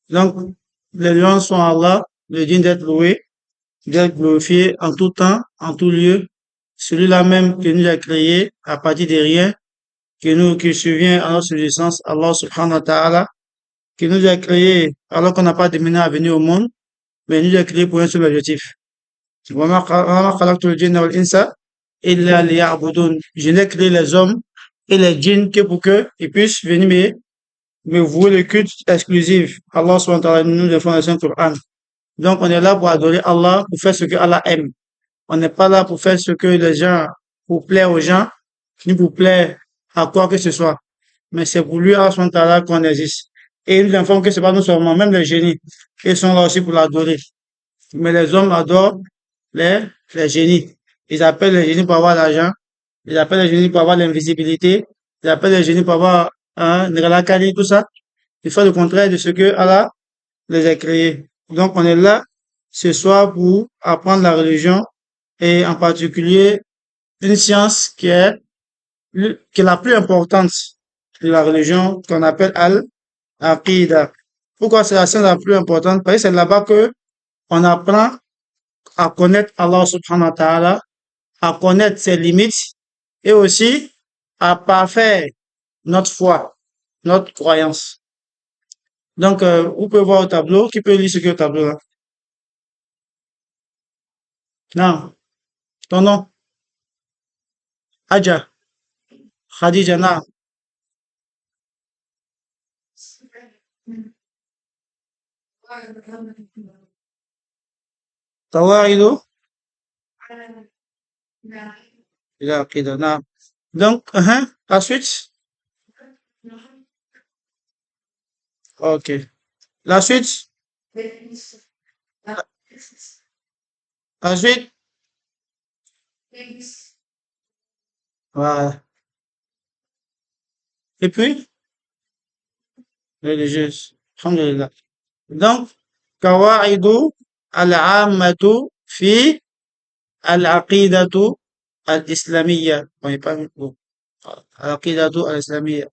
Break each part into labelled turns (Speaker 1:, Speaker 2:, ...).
Speaker 1: Donc, les louanges sont à Allah, le digne d'être loué, d'être glorifié en tout temps, en tout lieu. Celui-là même qui nous a créés à partir de rien, qui survient à notre subsistance, Allah subhanahu wa ta'ala, qui nous a créés alors qu'on n'a pas de à venir au monde, mais il nous a créés pour un seul objectif. وَمَا خَلَقْتُ الْجِنَّ وَالْإِنسَ إِلَّا لِيَعْبُدُونِ. Je n'ai créé les hommes et les djinns que pour qu'ils puissent venir me vouer le culte exclusif. Allah subhanahu wa ta'ala nous défend dans le Coran. Donc, on est là pour adorer Allah, pour faire ce que Allah aime. On n'est pas là pour faire ce que les gens, pour plaire aux gens, ni pour plaire à quoi que ce soit. Mais c'est pour lui, Allah subhanahu wa ta'ala, qu'on existe. Et il nous informe que c'est pas nous seulement, même les génies, ils sont là aussi pour l'adorer. Mais les hommes adorent les génies. Ils appellent les génies pour avoir l'argent. Ils appellent les génies pour avoir l'invisibilité. Ils appellent les génies pour avoir, la tout ça. Ils font le contraire de ce que Allah les a créés. Donc, on est là ce soir pour apprendre la religion et en particulier une science qui est la plus importante de la religion qu'on appelle Al-Aqidah. Pourquoi c'est la science la plus importante? Parce que c'est là-bas que on apprend à connaître Allah subhanahu wa ta'ala, à connaître ses limites et aussi à parfaire notre foi, notre croyance. Donc, vous pouvez voir au tableau. Qui peut lire ce qu'il y a au tableau là? Non. Ton nom? Adja. Khadija, non. Tawaidu? La Aqidah, non. Donc, la suite? Ok. La suite? La suite? Voilà. Et puis? Religieuse. Alhamdulillah. Donc, Qawaidu al-ammatu fi al-aqidatu al-islamiyya. On n'est pas bon. Al-aqidatu al-islamiyya.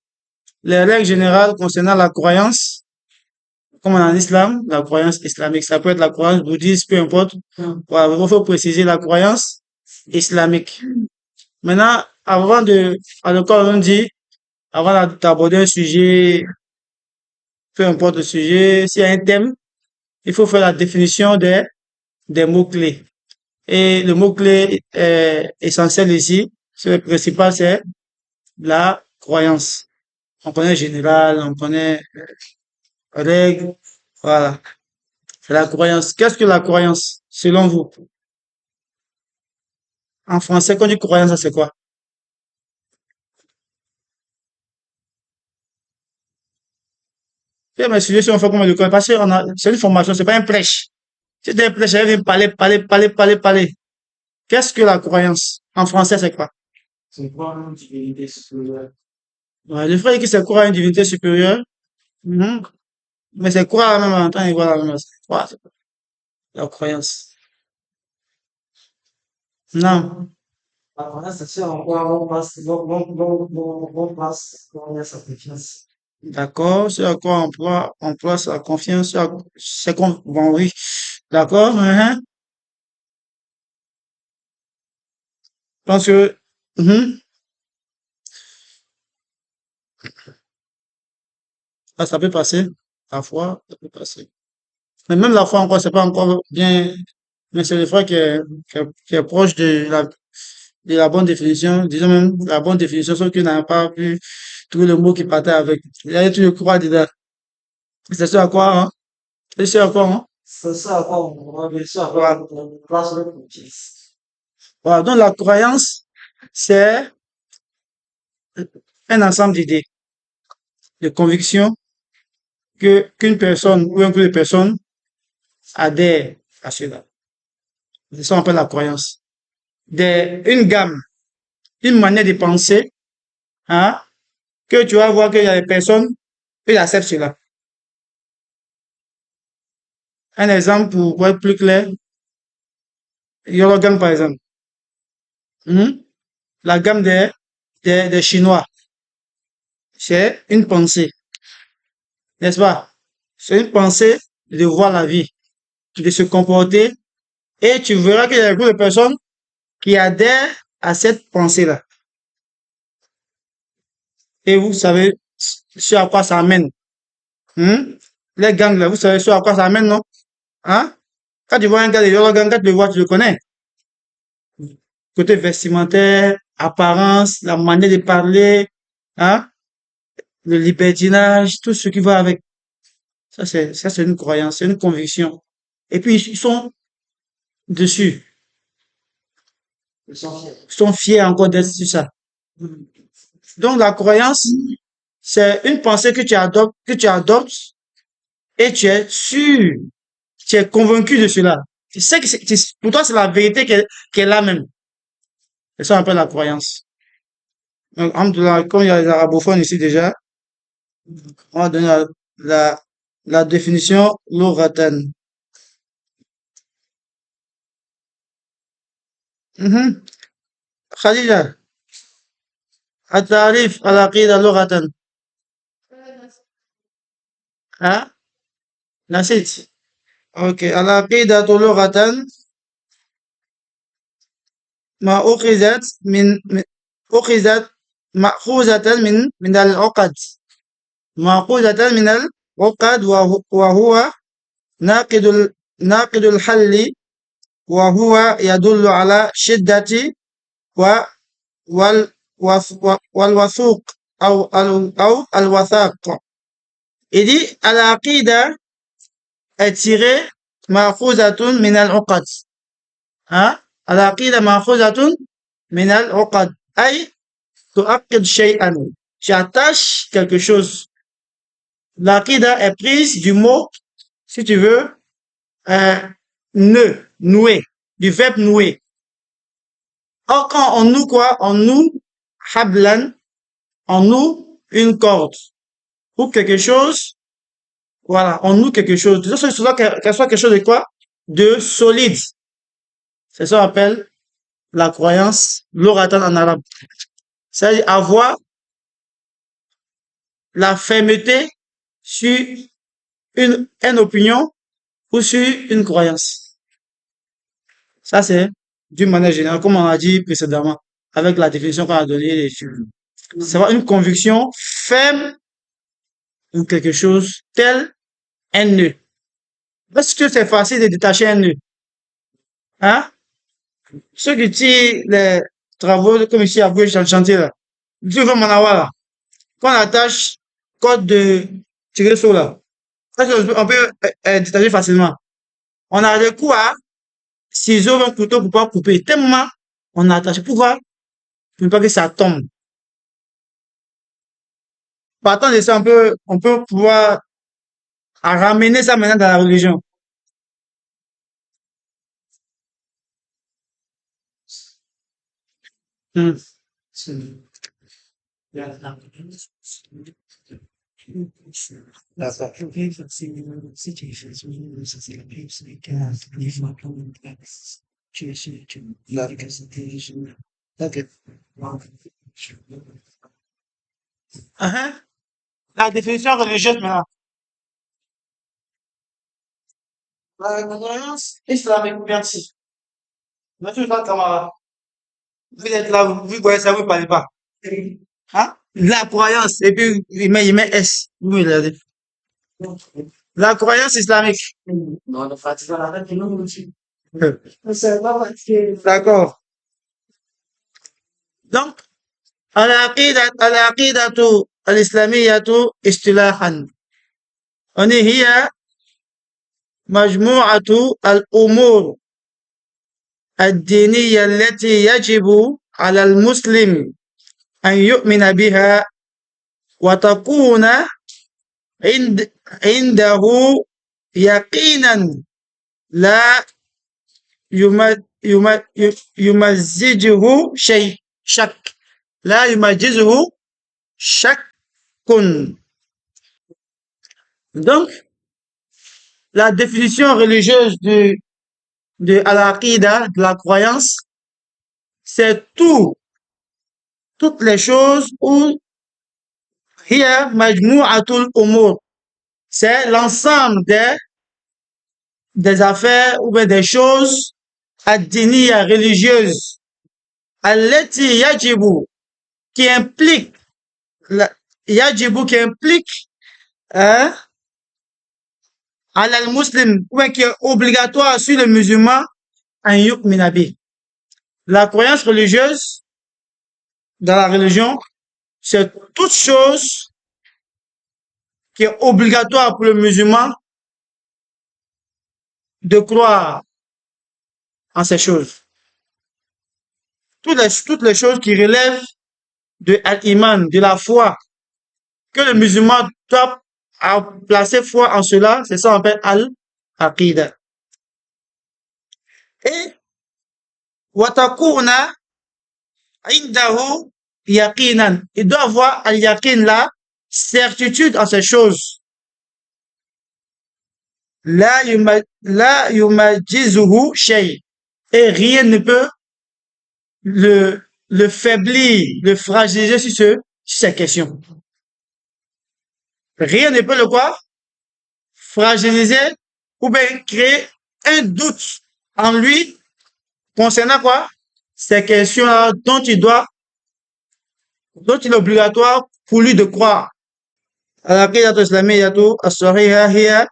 Speaker 1: Les règles générales concernant la croyance, comme en islam, la croyance islamique. Ça peut être la croyance bouddhiste, peu importe. Voilà, il faut préciser la croyance islamique. Maintenant, à l'école, on dit, avant d'aborder un sujet, peu importe le sujet, s'il y a un thème, il faut faire la définition des mots-clés. Et le mot-clé essentiel ici, c'est le principal, c'est la croyance. On connaît général, on connaît règle, voilà. C'est la croyance. Qu'est-ce que la croyance, selon vous? En français, quand on dit croyance, ça c'est quoi? Et mes sujets sont faits comme l'école, parce que c'est une formation, c'est pas un prêche. C'est un prêche, elle vient parler, parler, parler, parler, parler. Qu'est-ce que la croyance? En français, c'est quoi? Ouais, le frère dit que c'est croire à une divinité supérieure. Mhm. Mais c'est croire même en temps et voilà, même, c'est croire, c'est la croyance. Non. D'accord, c'est à quoi on place la confiance, c'est qu'on, bon, oui. D'accord, Parce que, ça peut passer. La foi, ça peut passer. Mais même la foi encore, c'est pas encore bien, mais c'est le foi qui est proche de la bonne définition, disons même la bonne définition, sauf qu'il n'a pas pu trouver le mot qui partait avec. Il y a tout le croix dedans. C'est ce à quoi, hein? C'est ce à quoi, hein? Voilà. Voilà. Donc la croyance, c'est un ensemble d'idées, de convictions qu'une personne ou un groupe de personnes adhère à cela. C'est ça qu'on appelle la croyance. Une gamme, une manière de penser, hein, que tu vas voir qu'il y a des personnes qui acceptent cela. Un exemple pour être plus clair, Yorogan par exemple. Mhm. La gamme des Chinois, c'est une pensée, n'est-ce pas? C'est une pensée de voir la vie, de se comporter, et tu verras qu'il y a beaucoup de personnes qui adhèrent à cette pensée-là. Et vous savez ce à quoi ça amène. Hmm? Les gangs, là, vous savez ce à quoi ça amène, non? Hein? Quand tu vois un gars de Yolo Gang, quand tu le vois, tu le connais. Côté vestimentaire, apparence, la manière de parler, hein? Le libertinage, tout ce qui va avec. Ça c'est une croyance, c'est une conviction. Et puis, ils sont dessus. Ils sont fiers encore d'être sur ça. Donc, la croyance, c'est une pensée que tu adoptes et tu es sûr, tu es convaincu de cela. Tu sais que pour toi, c'est la vérité qu'elle a même. C'est ça qu'on appelle la croyance. Donc, alhamdoulilah, comme il y a les arabophones ici déjà, on va donner la, la définition loghatan. Khadija, التعريف العقيدة لغة. ها؟ نسيت. اوكي، العقيدة لغة ما أخذت مأخوذة من العقد، مأخوذة من العقد، وهو ناقد الحل، وهو يدل على شدة و والوثوق أو الوثاق. Il dit العقيدة est tirée مأخوذة من العقد. ها؟ العقيدة مأخوذة من العقد أي تؤكد شيئا. Tu attaches quelque chose. L'aqida est prise du mot, si tu veux, nouer, du verbe nouer. Or, quand on noue quoi? On noue hablan, on noue une corde. Ou quelque chose, voilà, on noue quelque chose. Qu'elle soit quelque chose de quoi? De solide. C'est ça qu'on appelle la croyance, l'oratan en arabe. C'est-à-dire avoir la fermeté sur une opinion ou sur une croyance. Ça, c'est d'une manière générale, comme on a dit précédemment, avec la définition qu'on a donnée. C'est une conviction ferme ou quelque chose tel un nœud. Est-ce que c'est facile de détacher un nœud? Hein? Ceux qui tirent les travaux, comme ici à Bouche dans le chantier, là. Tu veux m'en avoir là. Quand on attache corde de tirer sur là, on peut détacher facilement. On a le coup à ciseaux, un couteau pour pas couper. Tellement on a attaché. Pourquoi? Pour ne pas que ça tombe. Partant de ça, on peut pouvoir ramener ça maintenant dans la religion. Hmm. Ok. Uh-huh. La définition religieuse maintenant. La croyance islamique, merci. Monsieur le camarade, vous êtes là, vous voyez ça, vous ne parlez pas. Hein? La croyance, et puis il met S. Vous me regardez. La croyance islamique. D'accord. Donc, العقيدة الإسلامية اصطلاحا هي مجموعة الأمور الدينية التي يجب على المسلم أن يؤمن بها وتكون عنده يقينا لا يمزجه شك لا يمجزه شك. Donc, la définition religieuse de al-aqida, de la croyance, c'est toutes les choses où hiya majmu'atul umur. c'est l'ensemble des affaires ou bien des choses addiniya religieuses, allati yajibu, qui implique, yajibu qui implique, hein, al muslim, ou bien qui est obligatoire sur le musulman, en yu'mina bi. La croyance religieuse dans la religion, c'est toute chose qui est obligatoire pour le musulman de croire en ces choses. Toutes les choses qui relèvent de l'iman, de la foi, que le musulman doit placer foi en cela, c'est ça qu'on appelle al-aqida. Et watakuna indahu yaqinan. Il doit avoir al-yaqin là, certitude en ces choses. La yumajizuhu shay. Et rien ne peut le faiblir, le fragiliser sur ces questions. Rien ne peut le quoi? Fragiliser ou bien créer un doute en lui concernant quoi? Ces questions-là dont il est obligatoire pour lui de croire. العقيدة الإسلامية الصحيحة هي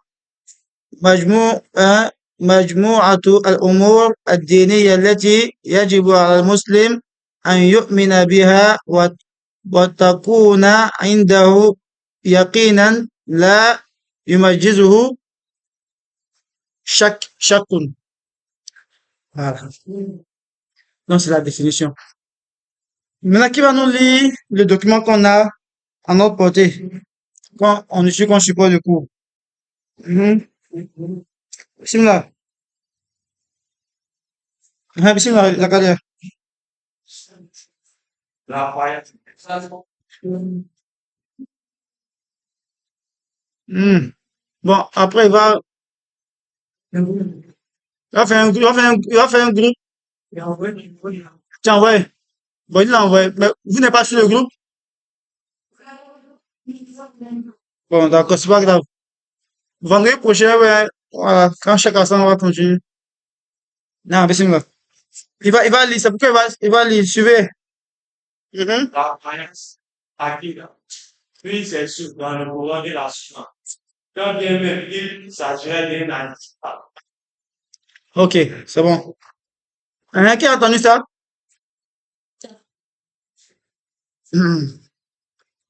Speaker 1: مجموعة الأمور الدينية التي يجب على المسلم أن يؤمن بها وتكون عنده يقينا لا يمجزه شك. Voilà. Donc, c'est la définition. Maintenant, qui va nous lire le document qu'on a à notre portée quand on est qu'on support le cours? Bismillah. Bismillah, la carrière. Bon, après, il va faire un groupe. Tiens, ouais. Bon, il l'a envoyé. Mais vous n'êtes pas sur le groupe? Bon, d'accord, c'est pas grave. Vendredi prochain, ouais, voilà, quand chaque instant, on va continuer. Non, bismillah. Il va lire, c'est pourquoi il va lire, suivez.
Speaker 2: La croyance acquise, puis c'est sûr dans le courant de la suivante. Quand bien même il s'agirait d'un handicap.
Speaker 1: Ok, c'est bon. Qui a entendu ça?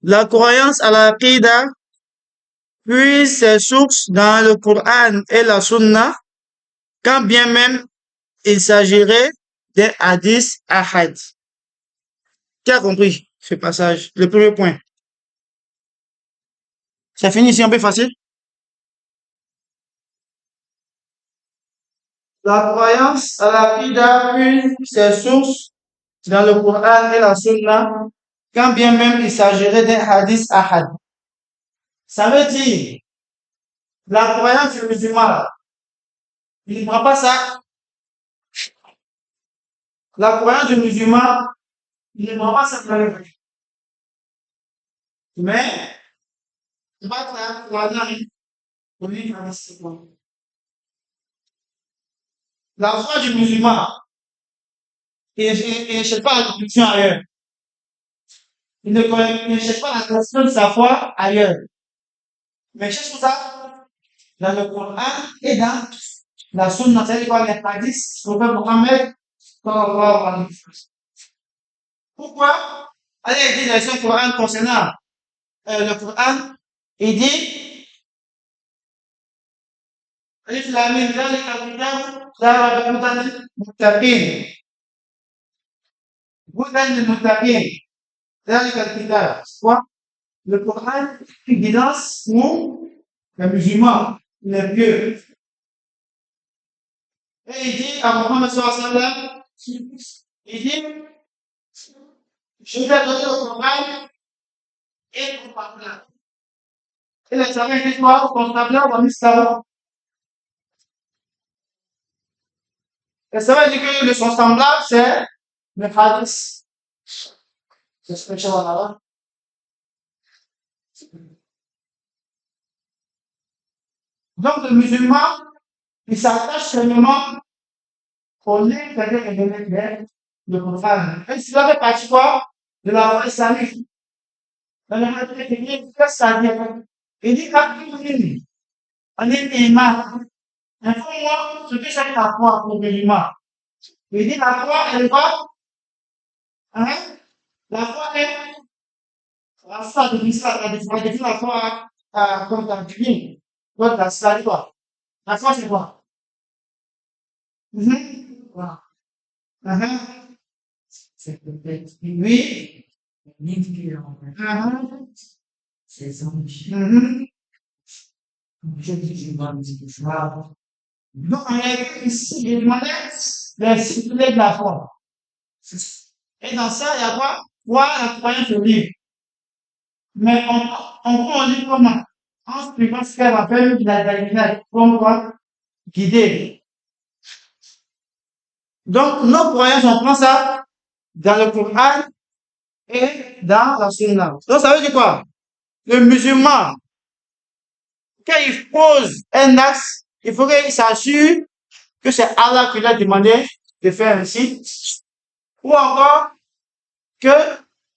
Speaker 1: La croyance à la Qida, puis ses sources dans le Coran et la Sunna, quand bien même il s'agirait des hadiths ahad. Qui a compris ce passage? Le premier point. Ça finit ici un peu facile. La croyance à la Qida, puis ses sources dans le Coran et la Sunna, quand bien même il s'agirait des hadiths ahad. Ça veut dire, la croyance du musulman, il ne prend pas ça. La croyance du musulman, il ne prend pas ça. Mais, il va travailler pour lui. La foi du musulman, il ne cherche pas la conviction ailleurs. Il ne cherche pas la conviction de sa foi ailleurs. Mais il cherche ça dans le Coran et dans la Sunna, c'est-à-dire quoi, les hadiths, le prophète Mohammed, sallallahu alayhi wa sallam. Pourquoi? Allez, il dit dans le Coran concernant le Coran, il dit, Alif Lam Mim, ذلك الكتاب لا ريب هدى للمتقين. هدى للمتقين. ذلك الكتاب. Quoi? Le Coran est une guidance pour les musulmans, les pieux. Et il dit à Mohammed sallallahu alayhi wa sallam, il dit, je vais donner le Coran et ton semblable. Et les savants disent quoi? Ton semblable en islam. Et ça veut dire que le son semblable, c'est le hadith. C'est ce que je vois là. Donc, le musulman, il s'attache seulement au livre qui a été révélé de Coran. Et cela fait partie quoi? De la loi islamique. Dans le hadith, il dit, qu'est-ce que ça dit? Il dit, on est iman. Informe-moi ce que c'est la foi pour musulman. Il dit, la foi, elle va, hein? La foi est, la foi de l'islam, la définit la foi comme la divine. Donc, la foi. La foi, c'est quoi? Voilà. C'est peut-être oui. C'est donc, en réalité, ici, il demandait les circulaires de la foi. Et dans ça, il y a quoi? Quoi, la croyance au livre. Mais on lit comment? En suivant ce qu'elle appelle la comme quoi? Guider. Donc, nos croyances, on prend ça dans le Coran et dans la Sunna. Donc, ça veut dire quoi? Le musulman, quand il pose un acte, il faut qu'il s'assure que c'est Allah qui l'a demandé de faire ainsi. Ou encore que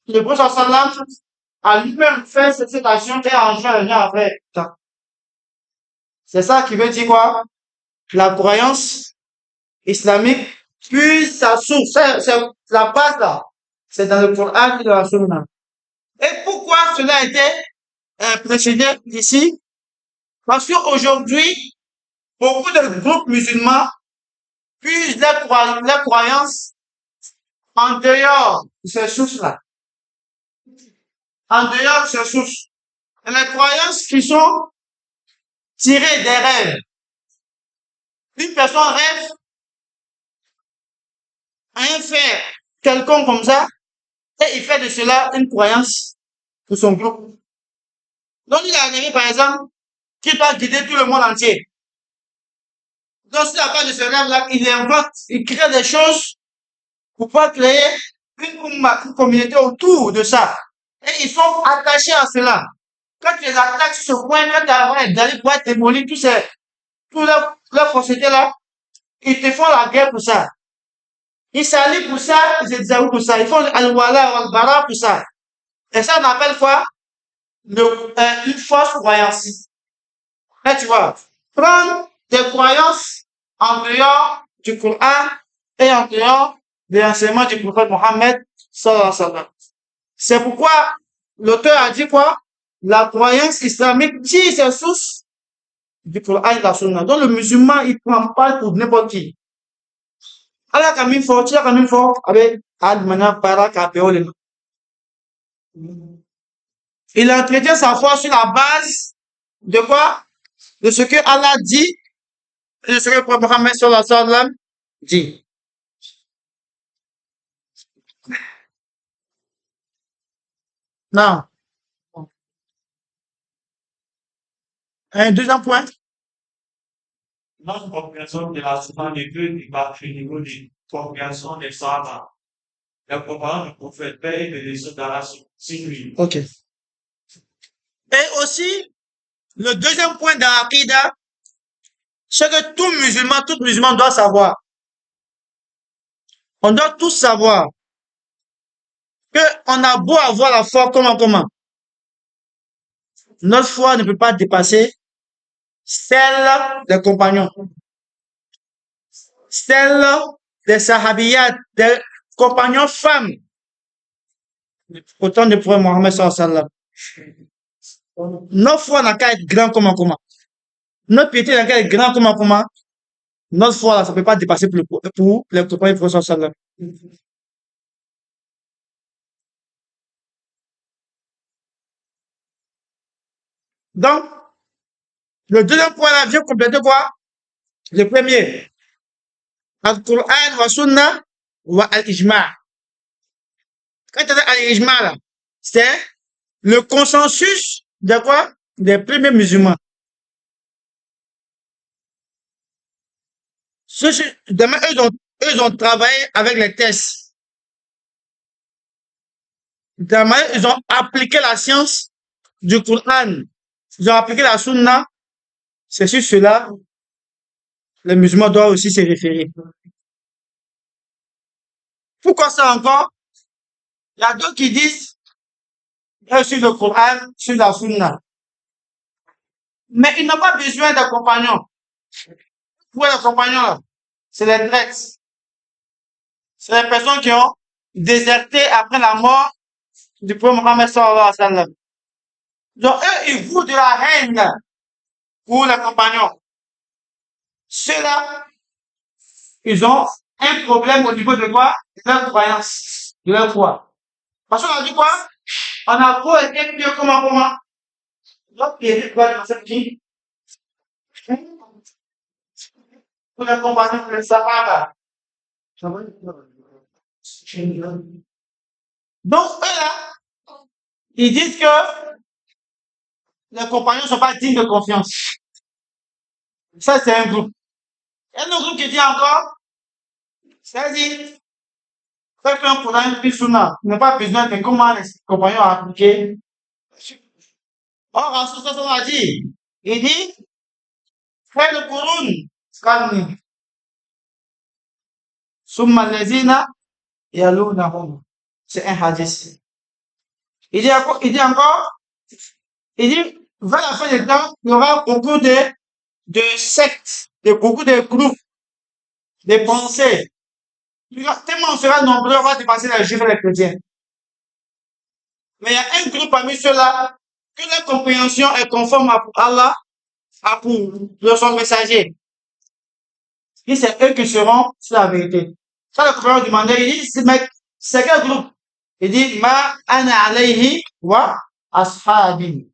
Speaker 1: le prophète sallam a lui-même fait cette action et a enjoint les gens à faire. C'est ça qui veut dire quoi? La croyance islamique, puis sa source, c'est la base là. C'est dans le Coran et dans la Sunna. Et pourquoi cela a été précisé ici? Parce qu'aujourd'hui, beaucoup de groupes musulmans puisent leurs croyances en dehors de ces sources-là. En dehors de ces sources. Et les croyances qui sont tirées des rêves. Une personne rêve à un fait quelconque comme ça, et il fait de cela une croyance pour son groupe. Donc, il a arrivé, par exemple, qui doit guider tout le monde entier. Donc, s'il n'a pas de ce rêve-là, il invente, il crée des choses pour pouvoir créer une communauté autour de ça. Et ils sont attachés à cela. Quand tu les attaques sur ce point, quand tu as d'aller pouvoir démolir tous leurs procédés-là, ils te font la guerre pour ça. Ils s'allient pour ça, ils se désavouent pour ça. Ils font al-wala al-bara pour ça. Et ça, on appelle quoi? Une fausse croyance. Là, tu vois, prendre des croyances en dehors du Coran et en dehors des enseignements du prophète Mohammed sallallahu alayhi wa sallam. C'est pourquoi l'auteur a dit quoi? La croyance islamique tire ses sources du Coran et de la Sunna. Donc le musulman, il prend pas pour n'importe qui. Allah kami fort, tu as kami fort avec Al-Mana Barak Apeolena. Il entretient sa foi sur la base de quoi? De ce que Allah dit et de ce que le prophète Mohammed sallallahu alayhi wa sallam dit. Non. Un deuxième point.
Speaker 2: Notre compréhension de la Sunna n'est que du bas au niveau de compréhension des Sahaba. La comparaison du prophète, paix et bénédiction d'Allah sur lui.
Speaker 1: Ok. Et aussi, le deuxième point dans l'Aqida, c'est que tout musulman doit savoir. On doit tous savoir que on a beau avoir la foi comment. Notre foi ne peut pas dépasser celle des compagnons, celle des sahabiyat, des compagnons femmes, autant de prophète Mohammed sallallahu alayhi wa sallam. Notre foi n'a qu'à être grand comment. Notre piété n'a qu'à être grand comment. Notre foi, là, ça ne peut pas dépasser pour les compagnons du prophète sallallahu alayhi wa sallam. Donc, le deuxième point là vient compléter quoi? Le premier. Al-Qur'an wa Sunna wa al-Ijma'. Quand tu as al-Ijma' là, c'est le consensus de quoi? Des premiers musulmans. Demain, eux ont travaillé avec les tests. Demain, ils ont appliqué la science du Qur'an. Ils ont appliqué la Sunna C'est sur cela, les musulmans doivent aussi se référer. Pourquoi ça encore? Il y a d'autres qui disent, sur le Coran, sur la Sunna. Mais ils n'ont pas besoin d'un compagnon. Pour les compagnons, là, c'est les traites. C'est les personnes qui ont déserté après la mort du prophète Mohammed sallallahu alayhi wa sallam. Donc, eux, ils vouent de la haine pour les compagnons. Ceux-là, ils ont un problème au niveau de quoi? De leur croyance, de leur foi. Parce qu'on a dit quoi? On a beau être pieux comment? Donc, il y a quoi dans cette vie? Pour les compagnons, les sahaba. Donc, eux là, ils disent que les compagnons ne sont pas dignes de confiance. Ça, c'est un groupe. Il y a un autre groupe qui dit encore, c'est-à-dire, quelqu'un pour un plus sunna n'a pas besoin de comment les compagnons appliquer. Or, Rasul sallallahu a dit, il dit, fais le Qur'an, calme. Summa lezina yalunahum. C'est un hadith. Il dit encore, il dit, vers la fin des temps, il y aura beaucoup de sectes, beaucoup de groupes, de pensées. Tellement on sera nombreux, on va dépasser les juifs et les chrétiens. Mais il y a un groupe parmi ceux-là que leur compréhension est conforme à Allah, à pour son messager. Et c'est eux qui seront sur la vérité. Ça, le croyant demandait, il dit, mais c'est quel groupe? Il dit, ma ana alayhi wa ashabi.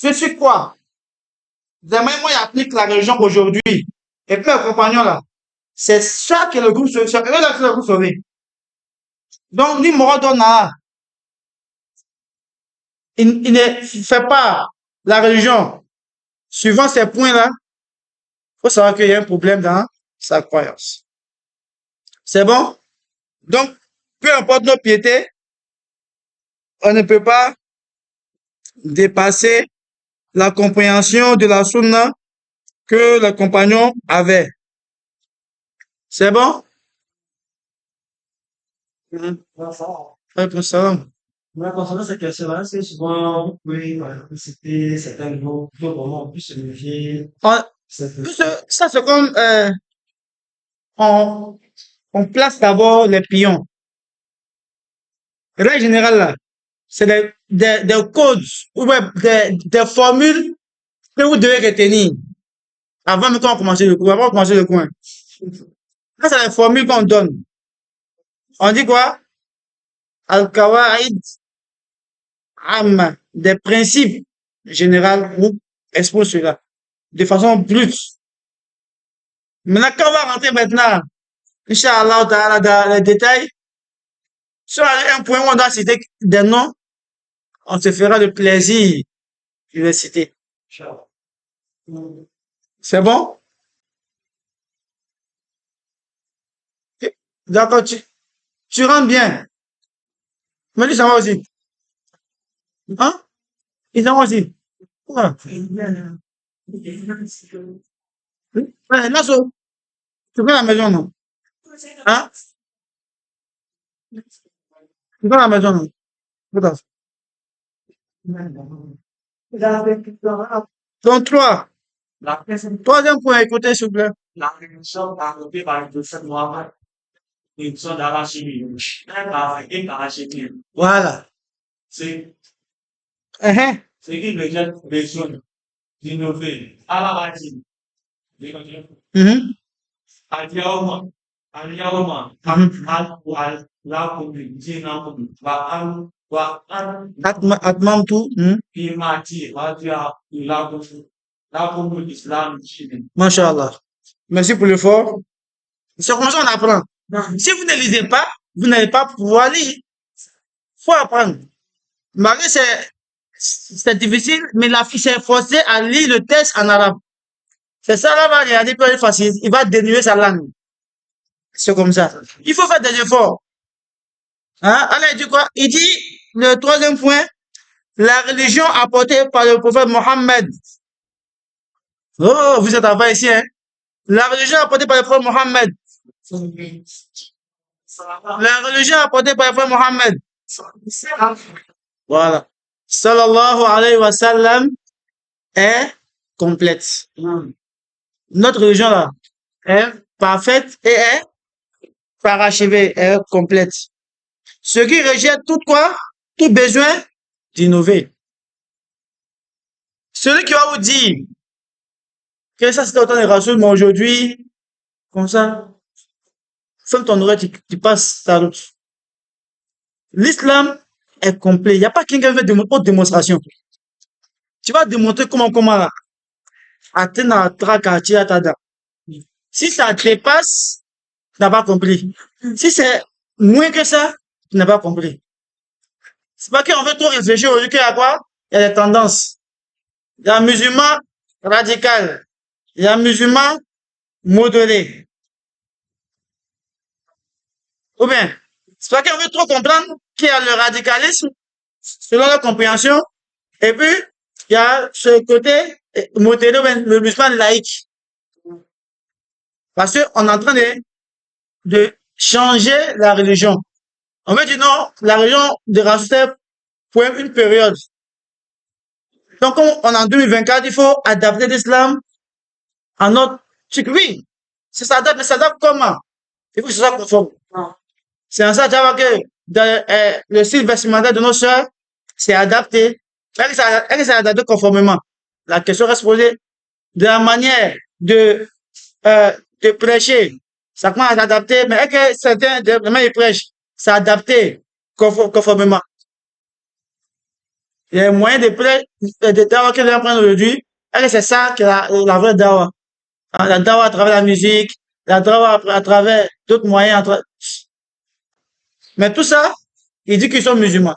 Speaker 1: Je suis quoi? J'aimerais moi, il applique la religion aujourd'hui. Et puis, les compagnons là, c'est ça que le groupe sauvé. C'est eux là qui le groupe sauvé. Donc, ni Moradona, il ne fait pas la religion suivant ces points-là. Il faut savoir qu'il y a un problème dans sa croyance. C'est bon? Donc, peu importe nos piétés, on ne peut pas dépasser la compréhension de la sunna que les compagnons avaient. C'est bon? Salam.
Speaker 3: Mais concernant cette question-là, c'est souvent, oui, citer certains groupes, comment on peut se méfier.
Speaker 1: Ça, c'est comme on place d'abord les pions. Règle générale, là, c'est des codes ou des formules que vous devez retenir avant même qu'on commence le cours, avant de commencer le cours. Ça, c'est les formules qu'on donne. On dit quoi? Al-Qawaid Amma, des principes généraux pour exposer cela de façon brute. Maintenant, quand on va rentrer maintenant, Inch'Allah, dans les détails, sur un point où on doit citer des noms, on se fera le plaisir de les citer. C'est bon? D'accord, tu rentres bien. Mais lui, ça va aussi. Hein? Il s'en va aussi. Pourquoi? Ouais, Nasso, tu viens à la maison, non? Hein? Tu viens à la maison, non? Pourquoi? Donc, troisième point, écoutez, s'il vous plaît.
Speaker 2: La religion développée par le prophète Mohammed, religion d'Arachimie, même par Arachimie,
Speaker 1: Voilà.
Speaker 2: c'est
Speaker 1: Uh-huh.
Speaker 2: qui rejette personne d'innover. Allah va dire,
Speaker 1: Mhm.
Speaker 2: Al-Yawma,
Speaker 1: Mhm.
Speaker 2: lakum dinakum, wa an
Speaker 1: Atmamtu. Mhm.
Speaker 2: bimati, lakum Islam dinin.
Speaker 1: Masha'Allah. Merci pour l'effort. C'est comme ça qu'on apprend. Si vous ne lisez pas, vous n'allez pas pouvoir lire. Faut apprendre. Malgré c'est difficile, mais la fille s'est forcée à lire le texte en arabe. C'est ça, là, va regarder plus facile. Il va dénuer sa langue. C'est comme ça. Il faut faire des efforts. Hein? Allah il dit quoi? Il dit, le troisième point, la religion apportée par le prophète Mohammed, Oh, vous êtes là-bas ici, hein? La religion apportée par le prophète Mohammed. La religion apportée par le prophète Mohammed. Voilà. Sallallahu alayhi wa sallam est complète. Notre religion là est parfaite et est parachevée, est complète. Ce qui rejette tout quoi? Tout besoin d'innover. Celui qui va vous dire que ça c'était autant de Rasoul, mais aujourd'hui, comme ça, ferme ton oreille, tu passes ta route. L'islam est complet. Il n'y a pas quelqu'un qui fait autre démonstration. Tu vas démontrer comment là. Atteindre la tada. Si ça dépasse, tu n'as pas compris. Si c'est moins que ça, tu n'as pas compris. C'est pas qu'on veut trop réfléchir aujourd'hui qu'il y a quoi? Il y a des tendances. Il y a un musulman radical. Il y a un musulman modéré. Ou bien, c'est pas qu'on veut trop comprendre qu'il y a le radicalisme, selon la compréhension, et puis, il y a ce côté modéré, ou bien le musulman laïque. Parce qu'on est en train de changer la religion. On veut dire non, la religion de Rassoul pour une période. Donc, on est en 2024, il faut adapter l'islam à notre truc. Oui, ça s'adapte, mais ça s'adapte comment? Il faut que ce soit conforme. C'est en ça que le style vestimentaire de nos sœurs, c'est adapté. Est-ce que c'est adapté conformément? La question reste posée. De la manière de prêcher, ça commence à s'adapter, mais est-ce que certains, de même ils prêchent, c'est adapté conformément? Il y a un moyen de prêcher, de dawa que les gens prennent aujourd'hui. Est-ce que c'est ça que la vraie dawa? La dawa à travers la musique, la dawa à travers d'autres moyens. Mais tout ça, il dit qu'ils sont musulmans.